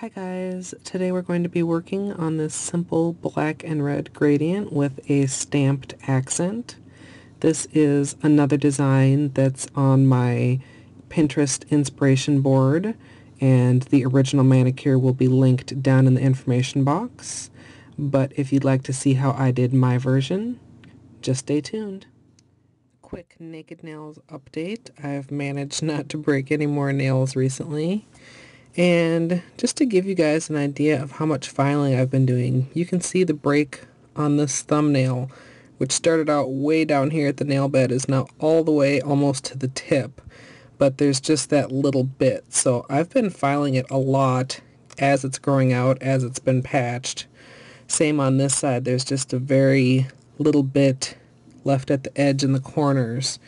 Hi guys, today we're going to be working on this simple black and red gradient with a stamped accent. This is another design that's on my Pinterest inspiration board, and the original manicure will be linked down in the information box. But if you'd like to see how I did my version, just stay tuned. Quick naked nails update. I've managed not to break any more nails recently. And just to give you guys an idea of how much filing I've been doing, you can see the break on this thumbnail, which started out way down here at the nail bed, is now all the way almost to the tip. But there's just that little bit. So I've been filing it a lot as it's growing out, as it's been patched. Same on this side, there's just a very little bit left at the edge and the corners.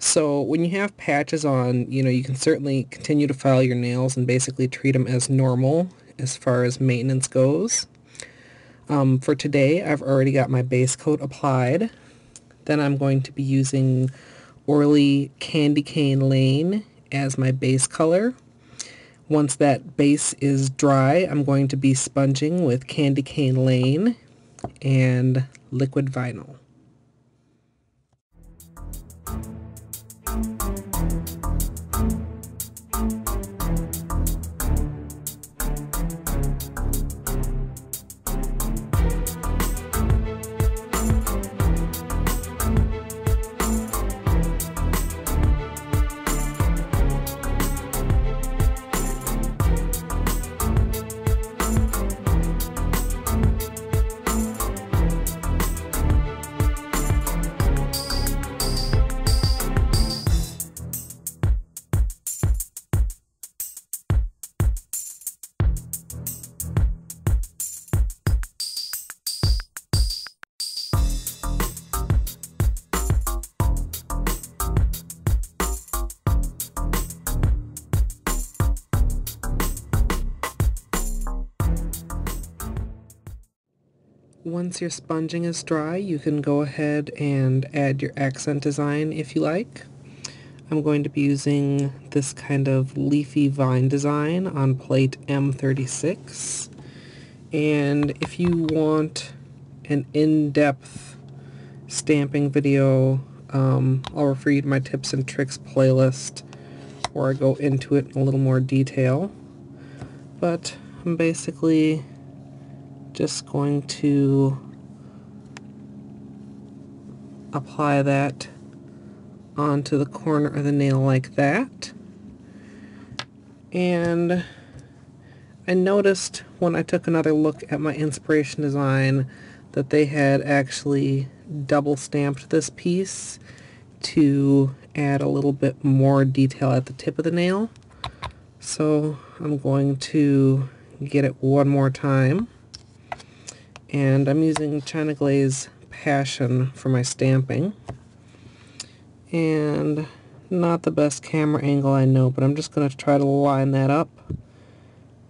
So when you have patches on, you can certainly continue to file your nails and basically treat them as normal as far as maintenance goes. For today, I've already got my base coat applied. Then I'm going to be using Orly Candy Cane Lane as my base color. Once that base is dry, I'm going to be sponging with Candy Cane Lane and liquid vinyl. Once your sponging is dry, you can go ahead and add your accent design if you like. I'm going to be using this kind of leafy vine design on plate M36. And if you want an in-depth stamping video, I'll refer you to my tips and tricks playlist where I go into it in a little more detail. But I'm basically just going to apply that onto the corner of the nail like that. And I noticed when I took another look at my inspiration design that they had actually double stamped this piece to add a little bit more detail at the tip of the nail. So I'm going to get it one more time. And I'm using China Glaze Passion for my stamping. And not the best camera angle, I know, but I'm just going to try to line that up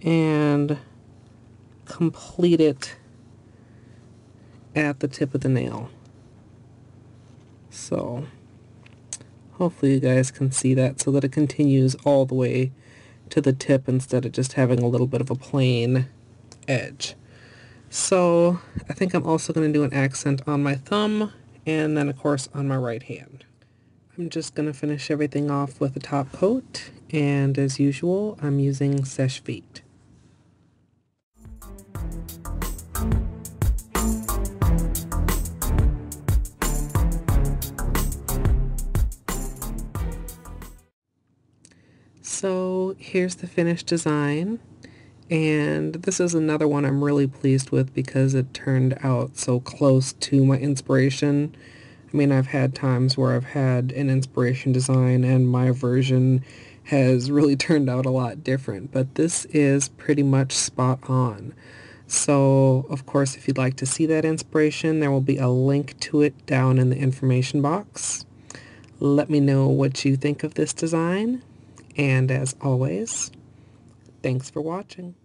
and complete it at the tip of the nail. So hopefully you guys can see that so that it continues all the way to the tip instead of just having a little bit of a plain edge. So I think I'm also going to do an accent on my thumb and then of course on my right hand. I'm just going to finish everything off with a top coat, and as usual I'm using Seche Vite. So here's the finished design. And this is another one I'm really pleased with because it turned out so close to my inspiration. I mean, I've had times where I've had an inspiration design and my version has really turned out a lot different, but this is pretty much spot on. So, of course, if you'd like to see that inspiration, there will be a link to it down in the information box. Let me know what you think of this design, and as always, thanks for watching.